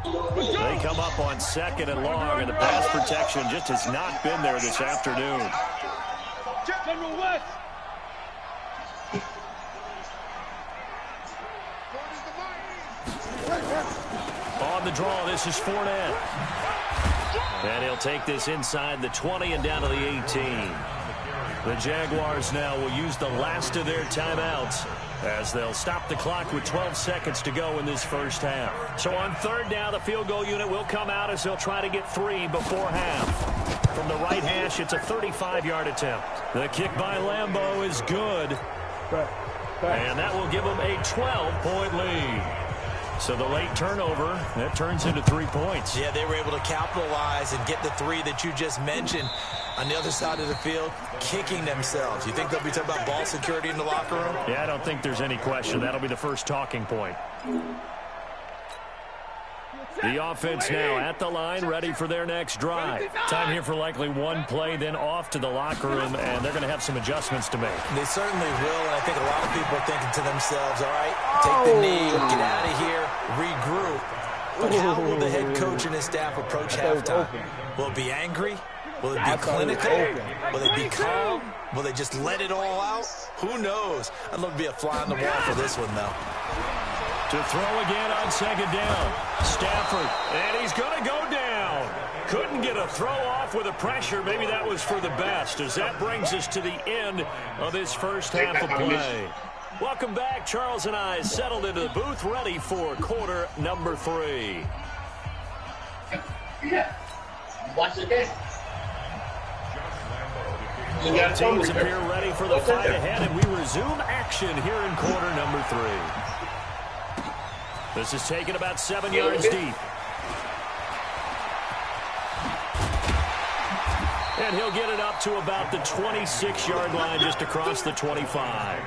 They come up on 2nd and long, and the pass protection just has not been there this afternoon. On the draw, this is Fournette. And he'll take this inside the 20 and down to the 18. The Jaguars now will use the last of their timeouts as they'll stop the clock with 12 seconds to go in this first half. So on 3rd down, the field goal unit will come out as they'll try to get 3 before half. From the right hash, it's a 35-yard attempt. The kick by Lambeau is good. And that will give them a 12-point lead. So the late turnover, that turns into 3 points. Yeah, they were able to capitalize and get the 3 that you just mentioned. On the other side of the field, kicking themselves. You think they'll be talking about ball security in the locker room? Yeah, I don't think there's any question. That'll be the first talking point. The offense now at the line, ready for their next drive. Time here for likely one play, then off to the locker room, and they're going to have some adjustments to make. They certainly will, and I think a lot of people are thinking to themselves, all right, take the knee, get out of here, regroup. But how will the head coach and his staff approach halftime? Will it be angry? Will it be clinical? Will it be calm? Will they just let it all out? Who knows? I'd love to be a fly on the wall for this one, though. To throw again on 2nd down. Stafford, and he's going to go down. Couldn't get a throw off with the pressure. Maybe that was for the best, as that brings us to the end of this first half of play. Welcome back. Charles and I settled into the booth, ready for quarter number 3. Watch the game. Both teams appear ready for the fight ahead, and we resume action here in quarter number 3. This is taken about 7 yards deep. And he'll get it up to about the 26-yard line, just across the 25.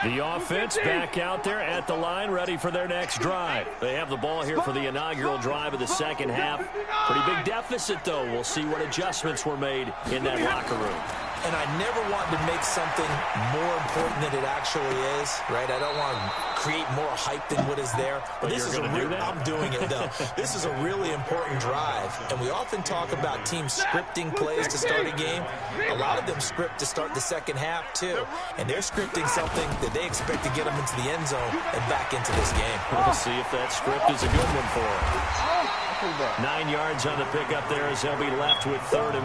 The offense back out there at the line, ready for their next drive. They have the ball here for the inaugural drive of the second half. Pretty big deficit, though. We'll see what adjustments were made in that locker room. And I never want to make something more important than it actually is, right? I don't want to create more hype than what is there. But this is I'm doing it, though. This is a really important drive. And we often talk about teams scripting plays to start a game. A lot of them script to start the second half, too. And they're scripting something that they expect to get them into the end zone and back into this game. We'll see if that script is a good one for them. 9 yards on the pickup there as they'll be left with 3rd and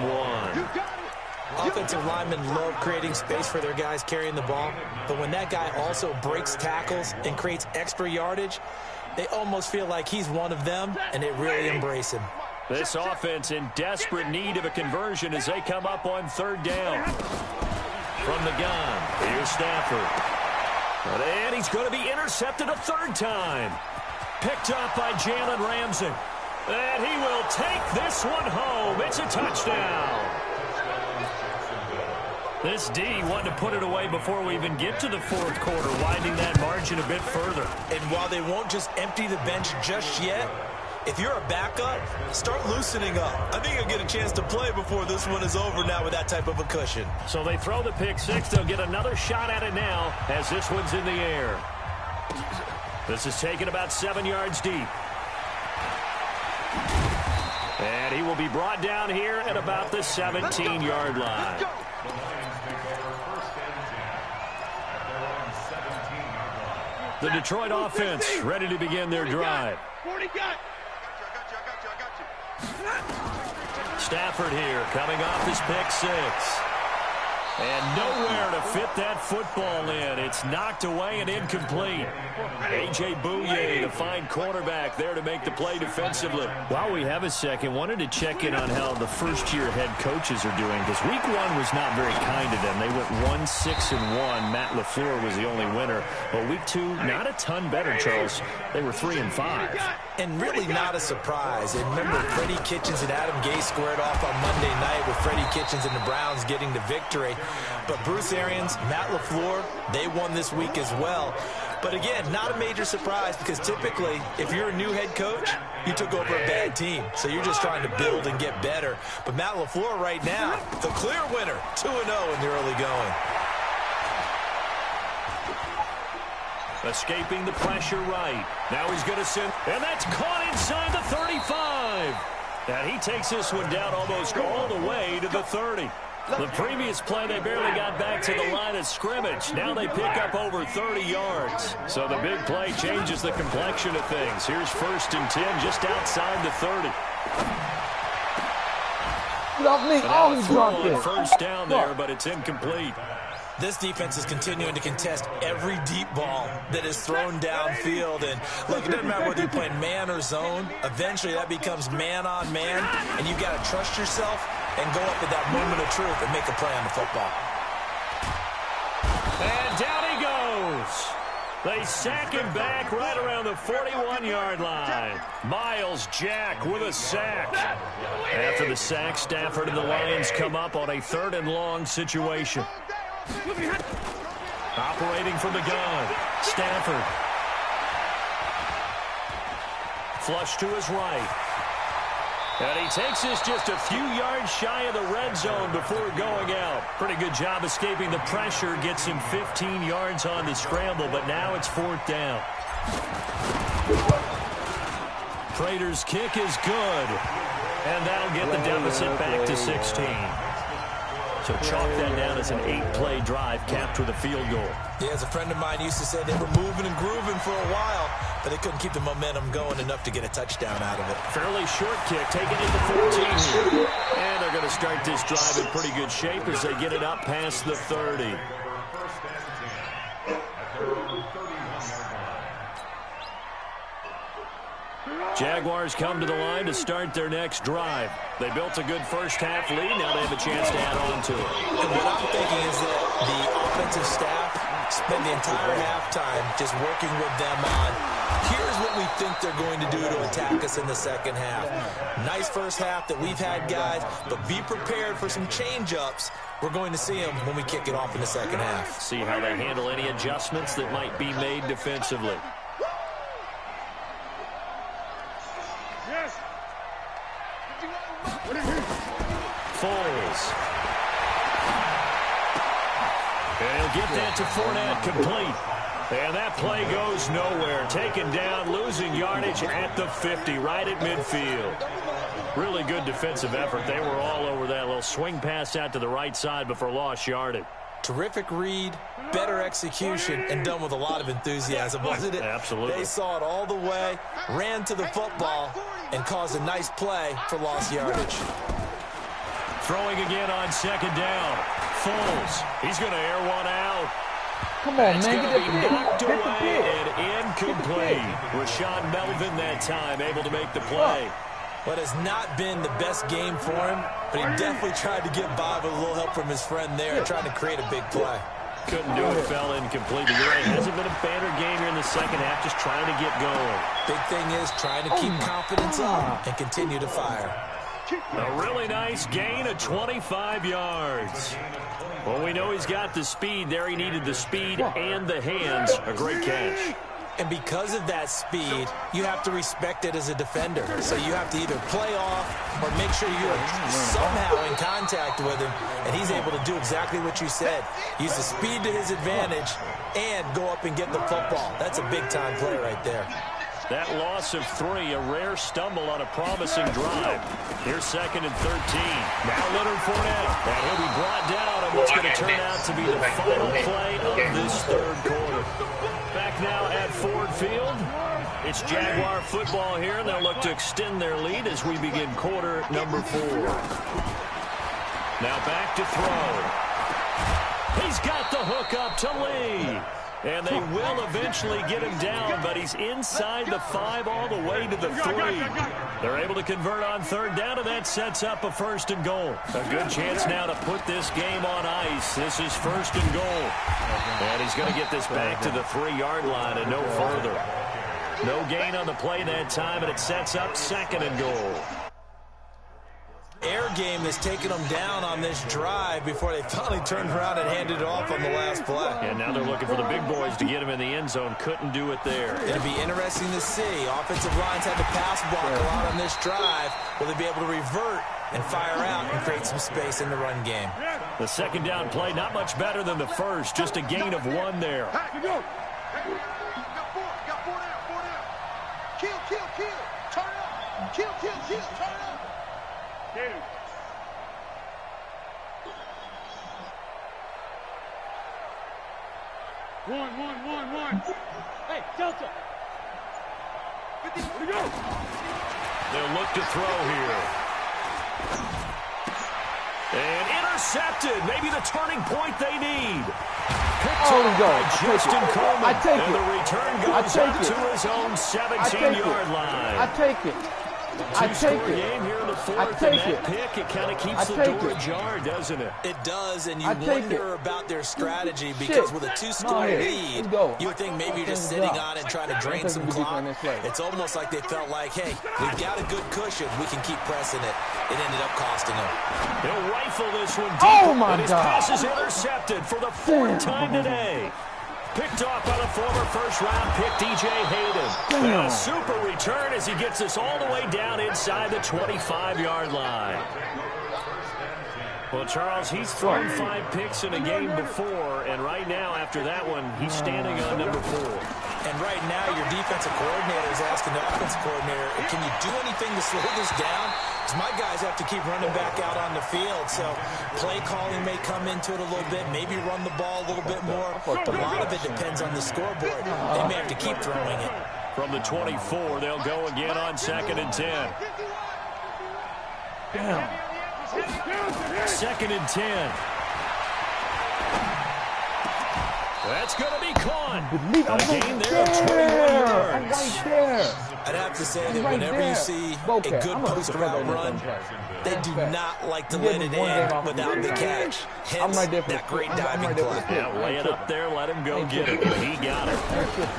1. Offensive linemen love creating space for their guys carrying the ball, but when that guy also breaks tackles and creates extra yardage, they almost feel like he's one of them, and they really embrace him. This offense in desperate need of a conversion as they come up on 3rd down. From the gun, here's Stafford. And he's going to be intercepted a 3rd time. Picked up by Jalen Ramsey. And he will take this one home. It's a touchdown. This D wanted to put it away before we even get to the 4th quarter, widening that margin a bit further. And while they won't just empty the bench just yet, if you're a backup, start loosening up. I think you'll get a chance to play before this one is over now with that type of a cushion. So they throw the pick 6. They'll get another shot at it now as this one's in the air. This is taken about 7 yards deep. And he will be brought down here at about the 17-yard line. The Detroit offense ready to begin their drive. Stafford here coming off his pick 6. And nowhere to fit that football in. It's knocked away and incomplete. A.J. Bouye, the fine quarterback, there to make the play defensively. While we have a second, wanted to check in on how the first-year head coaches are doing, because Week 1 was not very kind to them. They went 1-6-1. Matt LaFleur was the only winner. But Week 2, not a ton better, Charles. They were 3-5. And really not a surprise. And remember, Freddie Kitchens and Adam Gase squared off on Monday night with Freddie Kitchens and the Browns getting the victory. But Bruce Arians, Matt LaFleur, they won this week as well. But again, not a major surprise, because typically, if you're a new head coach, you took over a bad team. So you're just trying to build and get better. But Matt LaFleur right now, the clear winner, 2-0 in the early going. Escaping the pressure right. Now he's going to send, and that's caught inside the 35. And he takes this one down almost all the way to the 30. The previous play, they barely got back to the line of scrimmage. Now they pick up over 30 yards. So the big play changes the complexion of things. Here's 1st and 10 just outside the 30. Oh, he dropped it. First down there, but it's incomplete. This defense is continuing to contest every deep ball that is thrown downfield. And look, it doesn't matter whether you're playing man or zone. Eventually, that becomes man on man, and you've got to trust yourself and go up at that moment of truth and make a play on the football. And down he goes. They sack him back right around the 41-yard line. Miles Jack with a sack. After the sack, Stafford and the Lions come up on a 3rd and long situation. Operating from the gun, Stafford. Flush to his right. And he takes this just a few yards shy of the red zone before going out. Pretty good job escaping the pressure. Gets him 15 yards on the scramble, but now it's 4th down. Prater's kick is good. And that'll get the deficit back to 16. So chalk that down as an 8-play drive capped with a field goal. Yeah, as a friend of mine used to say, they were moving and grooving for a while, but they couldn't keep the momentum going enough to get a touchdown out of it. Fairly short kick, taking it to 14 here. And they're going to start this drive in pretty good shape as they get it up past the 30. Jaguars come to the line to start their next drive. They built a good first-half lead. Now they have a chance to add on to it. And what I'm thinking is that the offensive staff spend the entire halftime just working with them on, here's what we think they're going to do to attack us in the second half. Nice first half that we've had, guys, but be prepared for some change-ups. We're going to see them when we kick it off in the second half. See how they handle any adjustments that might be made defensively. Foles. And he'll get that to Fournette, complete. And that play goes nowhere. Taken down, losing yardage at the 50, right at midfield. Really good defensive effort. They were all over that little swing pass out to the right side before lost yardage. Terrific read, better execution, and done with a lot of enthusiasm, wasn't it? Absolutely. They saw it all the way, ran to the football, and caused a nice play for lost yardage. Throwing again on 2nd down. Foles. He's going to air one out. Come on, it's man. going to be knocked away and incomplete. Rashawn Melvin that time able to make the play. What has not been the best game for him, but he definitely tried to get by with a little help from his friend there, trying to create a big play. Couldn't do it, fell incomplete. You're right, hasn't been a banner game here in the second half, just trying to get going. Big thing is trying to keep confidence up and continue to fire. A really nice gain of 25 yards. Well, we know he's got the speed there. He needed the speed and the hands. A great catch. And because of that speed, you have to respect it as a defender. So you have to either play off or make sure you're somehow in contact with him, and he's able to do exactly what you said. Use the speed to his advantage and go up and get the football. That's a big-time play right there. That loss of 3, a rare stumble on a promising drive. Here's 2nd and 13. Now Leonard Fournette. And he'll be brought down on what's going to turn out to be the final play of this 3rd quarter. Back now at Ford Field. It's Jaguar football here, and they'll look to extend their lead as we begin quarter number 4. Now back to throw. He's got the hook up to Lee. And they will eventually get him down, but he's inside the 5 all the way to the 3. They're able to convert on 3rd down, and that sets up a 1st and goal. A good chance now to put this game on ice. This is 1st and goal. And he's going to get this back to the 3-yard line and no further. No gain on the play that time, and it sets up 2nd and goal. Air game has taken them down on this drive before they finally turned around and handed it off on the last play. And now they're looking for the big boys to get him in the end zone. Couldn't do it there. It'll be interesting to see. Offensive lines had to pass block a lot on this drive. Will they be able to revert and fire out and create some space in the run game? The 2nd down play, not much better than the first. Just a gain of 1 there. Kill. Turn up. Kill. Turn up. Dude. One. Hey, Delta. 50, where to go? They'll look to throw here. And intercepted. Maybe the turning point they need. Picked up by Justin Coleman. And the return goes up to his own 17-yard line. I take it. Game here in the fourth, and that pick, it kind of keeps the door ajar, doesn't it? It does, and you wonder about their strategy because with a two-score lead, you would think maybe you're just sitting on it and trying to drain some clock. It's almost like they felt like, hey, we've got a good cushion. We can keep pressing it. It ended up costing them. They'll rifle this one deep, and his pass is intercepted for the fourth time today. Picked off by the former first-round pick, DJ Hayden. And a super return as he gets us all the way down inside the 25-yard line. Well, Charles, he's thrown 5 picks in a game before, and right now, after that one, he's standing on number 4. And right now, your defensive coordinator is asking the offensive coordinator, can you do anything to slow this down? Because my guys have to keep running back out on the field. So play calling may come into it a little bit, maybe run the ball a little bit more. A lot of it depends on the scoreboard. They may have to keep throwing it. From the 24, they'll go again on 2nd and 10. Damn. 2nd and 10. That's going to be caught. A gain there of 21 yards. I'm right there. I'd have to say that whenever you see a good post-route run, they do not like to let it in without the catch. Hence, that great diving play. Yeah, lay it up there, let him go get it. He got it.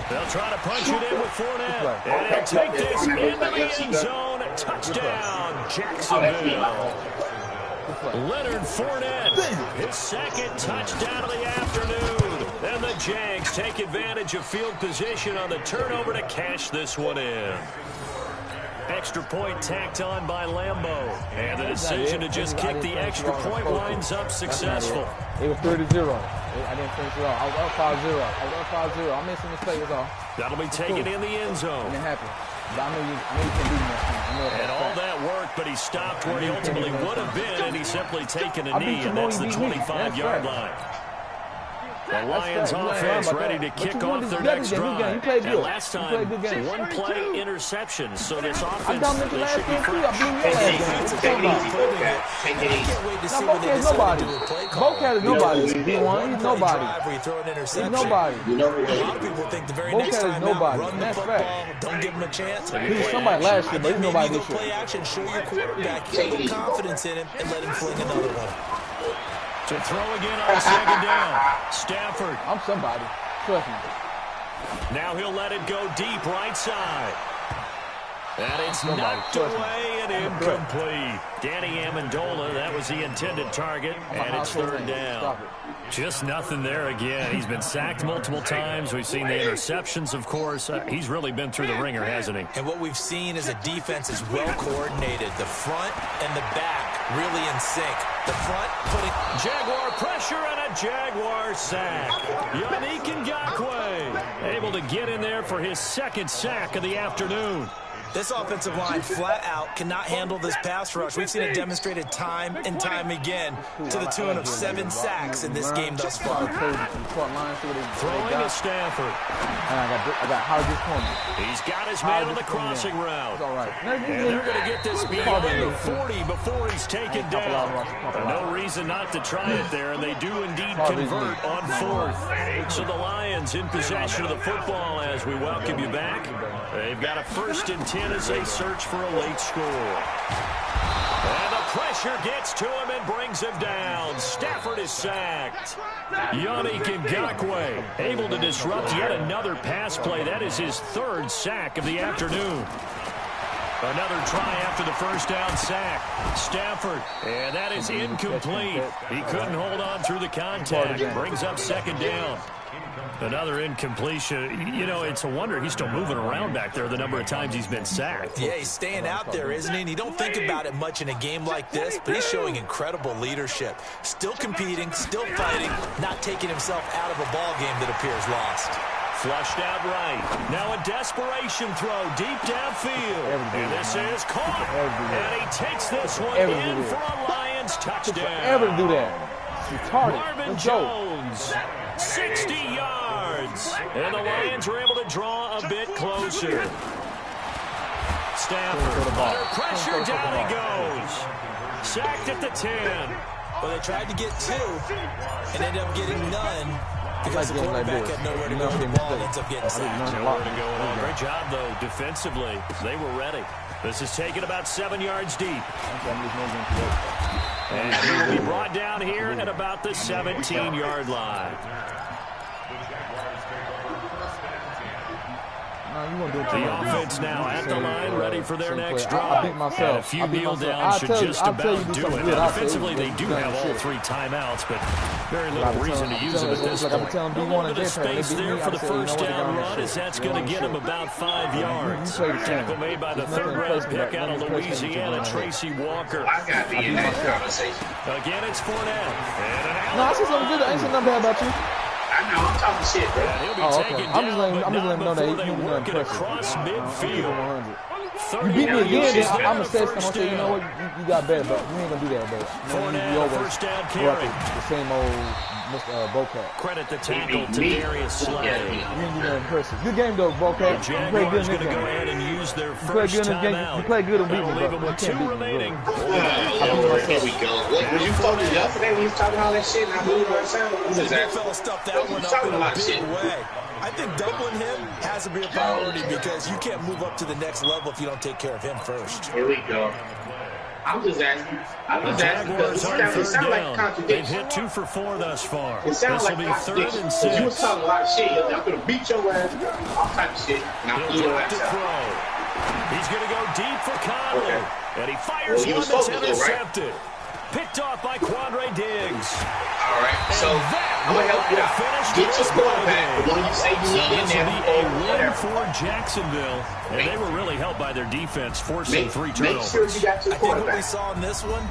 They'll try to punch it in with Fournette. And he'll take this into the end zone. Touchdown, Jacksonville. Leonard Fournette, his second touchdown of the afternoon. And the Jags take advantage of field position on the turnover to cash this one in. Extra point tacked on by Lambeau. And the decision to just kick the extra point winds up successful. It was 3-0. I didn't finish it off. I was up 5-0. I made some mistakes off. That'll be taken in the end zone. It didn't happen. But I know you can do that. And all that work, but he stopped where he ultimately would have been, and he's simply taken a knee, and that's the 25-yard line. The Lions offense ready to kick off their next drive. And last time, one-play interception. So this offense, they should be fresh. Bocad is nobody. He's nobody. He's nobody. A lot of people think the very next time out, run the football, don't give him a chance. He was somebody last year, but he's nobody this year. Play action, show your quarterback, get a little confidence in him, and let him fling another one. To throw again on 2nd down. Stafford. I'm somebody. Trust me. Now he'll let it go deep right side. And it's knocked away and incomplete. Danny Amendola, that was the intended target, and it's 3rd down. Just nothing there again. He's been sacked multiple times. We've seen the interceptions, of course. He's really been through the ringer, hasn't he? And what we've seen is a defense is well coordinated. The front and the back really in sync. The front putting Jaguar pressure and a Jaguar sack. Yannick Ngakoue able to get in there for his 2nd sack of the afternoon. This offensive line flat out cannot handle this pass rush. We've seen it demonstrated time and time again to the tune of 7 sacks in this game thus far. Throwing to Stafford. I got how this corner. He's got his man on the crossing route. And they're going to get this beyond the 40 before he's taken down. No reason not to try it there, and they do indeed convert on 4th. So the Lions in possession of the football as we welcome you back. They've got a 1st and 10 as they search for a late score. And the pressure gets to him and brings him down. Stafford is sacked. Yannick Ngakoue able to disrupt yet another pass play. That is his 3rd sack of the afternoon. Another try after the 1st down sack. Stafford, and that is incomplete. He couldn't hold on through the contact. Brings up 2nd down. Another incompletion. You know, it's a wonder he's still moving around back there the number of times he's been sacked. Yeah, he's staying out there, isn't he? And you don't think about it much in a game like this, but he's showing incredible leadership. Still competing, still fighting, not taking himself out of a ball game that appears lost. Flushed out right. Now a desperation throw deep downfield. And this is caught. And he takes this one in for a Lions touchdown. Ever do that? Retarded. Marvin Jones, 60 yards. And the Lions were able to draw a bit closer. Stafford under pressure, down he goes. Sacked at the 10. Well, they tried to get 2 and ended up getting none because the quarterback had nowhere to go with the ball and ends up getting sacked. Nowhere to go at all. Great job, though, defensively. They were ready. This is taken about 7 yards deep. And he will be brought down here at about the 17-yard line. The offense now at the line, ready for their next drive. And a few kneel downs should just about do it. Now, defensively, they do have all 3 timeouts, but very little reason to use them at this point. A little bit of space there for the first down run, as that's going to get him about 5 yards. Tackle made by the 3rd-round pick out of Louisiana, Tracy Walker. Again, it's Fournette. No, I said something good. I ain't said nothing bad about you. I know, I'm talking shit, bro. Okay. I'm just letting him know that they work it across midfield. You beat me again, then I'm going to say something. I'm going to say, you know what, you got better, but you ain't going to do that, bro. You always first down carry. The same old Bocat. Credit the tackle to Darius Slay. You ain't do that impressive. Good game, though, Bocat. The Jaguars going to go ahead and use their first timeout. You played good and beat me, leave them with 2 remaining. Here we go. When you told me yesterday when you was talking all that shit, and I believe what I'm saying, The big fella stuffed that one up in a big way. I think doubling him has to be a priority because you can't move up to the next level if you don't take care of him first. Here we go. I'm just asking. Because it sounds like a contradiction. They've hit 2 for 4 thus far. It sounds like a contradiction. You was talking a lot of shit. I'm going to beat your ass, all type of shit, and I'll eat your ass out. He's going to go deep for Conley. Okay. And he fires one that's intercepted. Picked off by Quandre Diggs. All right, so I'm going to help you out. Get your quarterback, the one you say you need in there. This will be a win for Jacksonville. And they were really helped by their defense, forcing 3 turnovers. Make sure you got your I think what we saw in this one,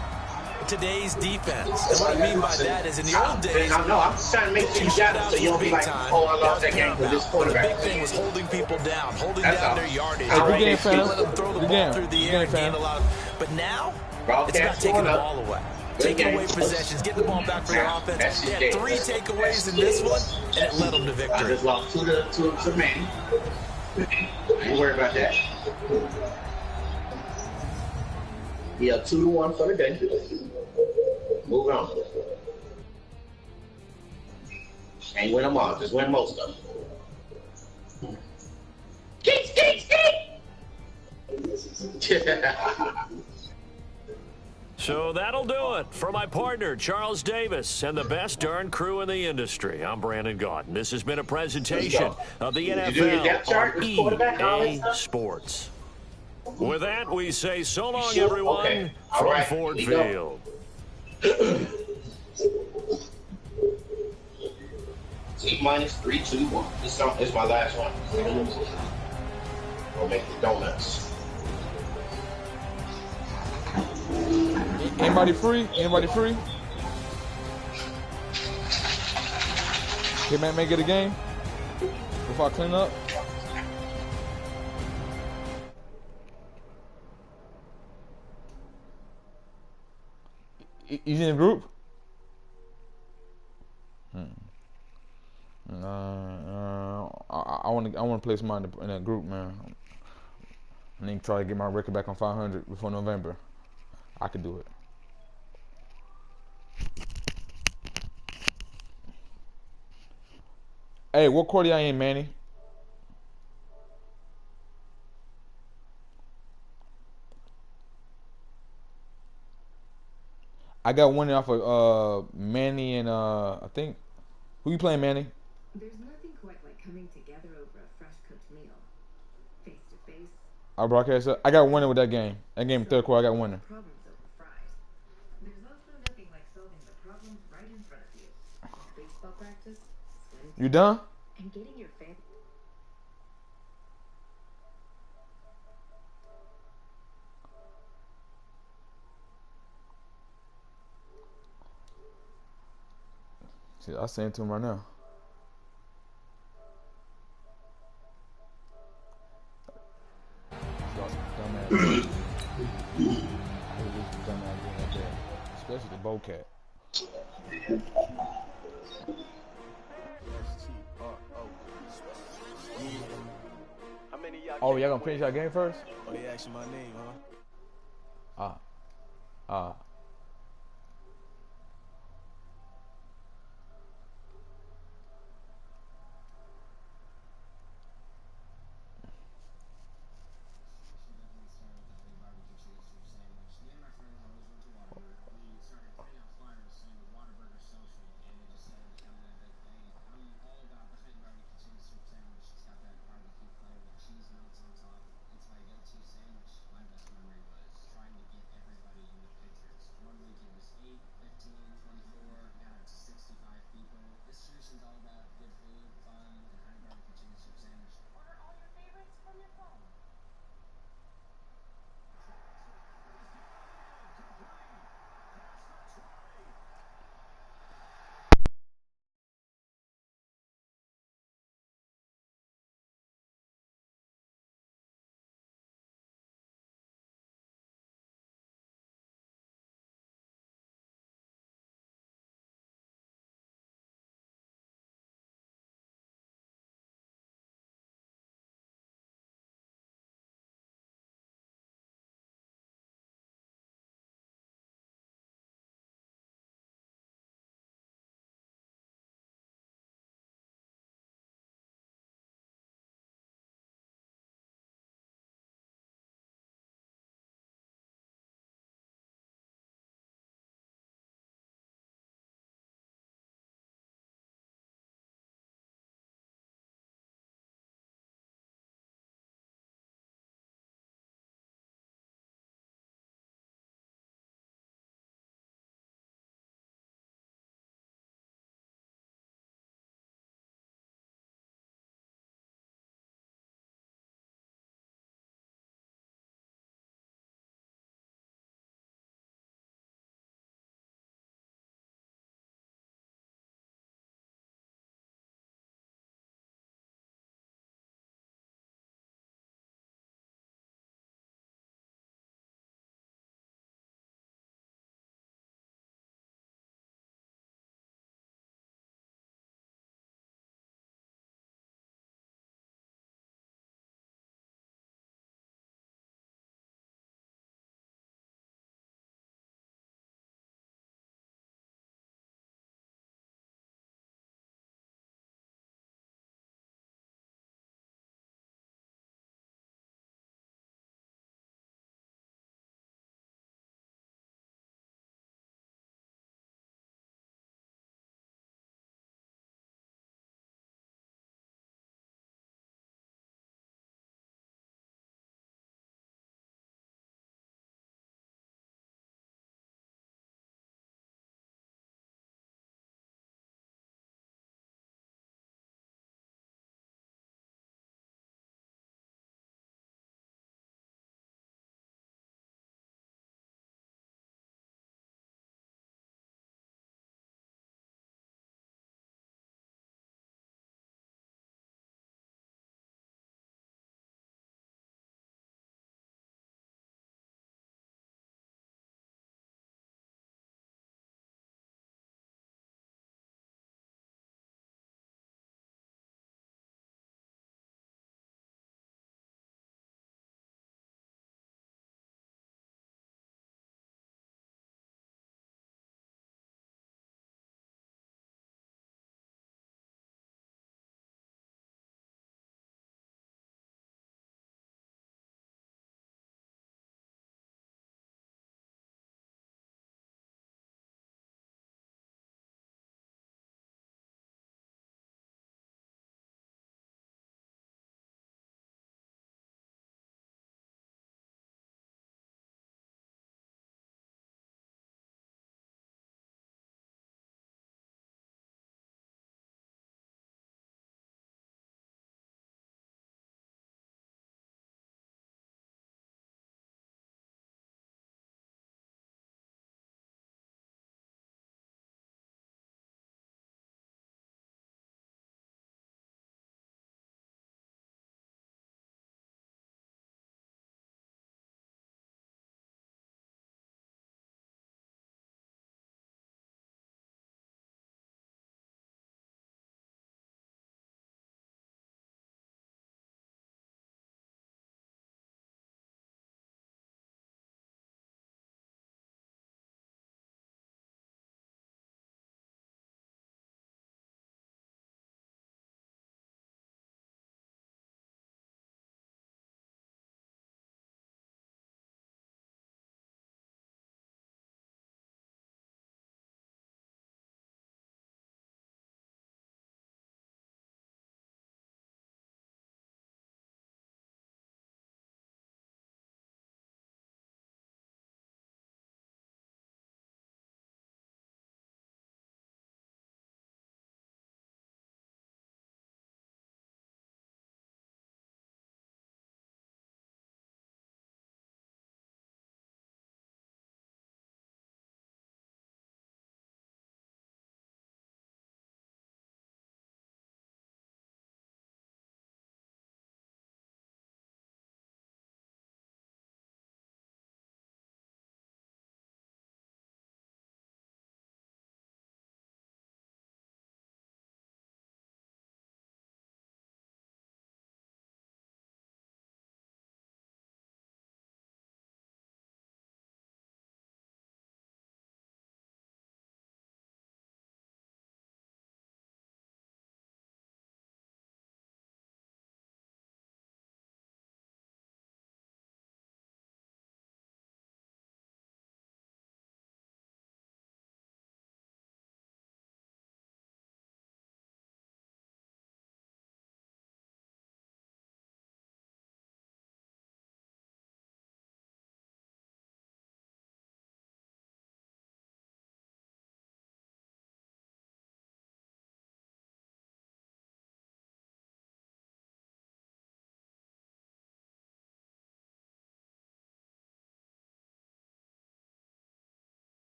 today's defense. And what I mean by that is in the old days, I know, I'm just trying to make sure you got it so you don't be like, oh, I lost that game with this quarterback. The big thing was holding people down, holding down their yardage. Good game, fam. Let them throw the ball through the air and gain a lot of. But now, it's about taking the ball away. Taking away possessions, getting the ball back for your offense. They had 3 takeaways in this one, and it led them to victory. I just lost 2 to Manny. Don't worry about that. Yeah, 2-1 for the day. Move on. Ain't win them all, just win most of them. Keep! So that'll do it for my partner, Charles Davis, and the best darn crew in the industry. I'm Brandon Gaunt. This has been a presentation of the NFL on EA Sports. With that, we say so long, everyone, from Ford Field. T-minus 3, 2, 1. This is my last one. We'll make the donuts. Anybody free? Anybody free? Can man make it a game? Before I clean up? He's in the group? I want to play somebody in that group, man. I need to try to get my record back on 500 before November. I could do it. Hey, what quarter y'all in, Manny? I got one off of Manny and I think who you playing, Manny? There's nothing quite like coming together over a fresh cooked meal. Face to face. I broadcast it. I got winning with that game. That game 3rd quarter I got winning. Problems over fries. There's also nothing like solving the problems right in front of you. Baseball practice, swim You done? and getting your family. See, I'll send it to him right now. Especially the Bowcat. Oh, y'all gonna finish that game first? Oh, they asking my name, huh?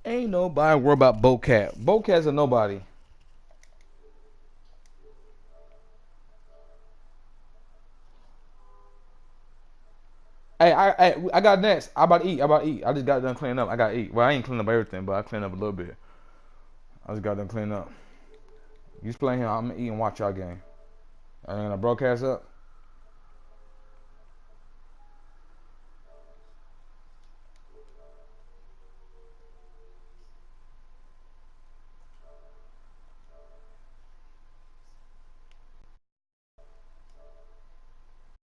Ain't nobody worry about Bocat. Bocat's a nobody. Hey, I got next. I about to eat. I just got done cleaning up. I got to eat. Well, I ain't cleaning up everything, but I cleaned up a little bit. I just got done cleaning up. You just playing here. I'm going to eat and watch y'all game. And then I broadcast up.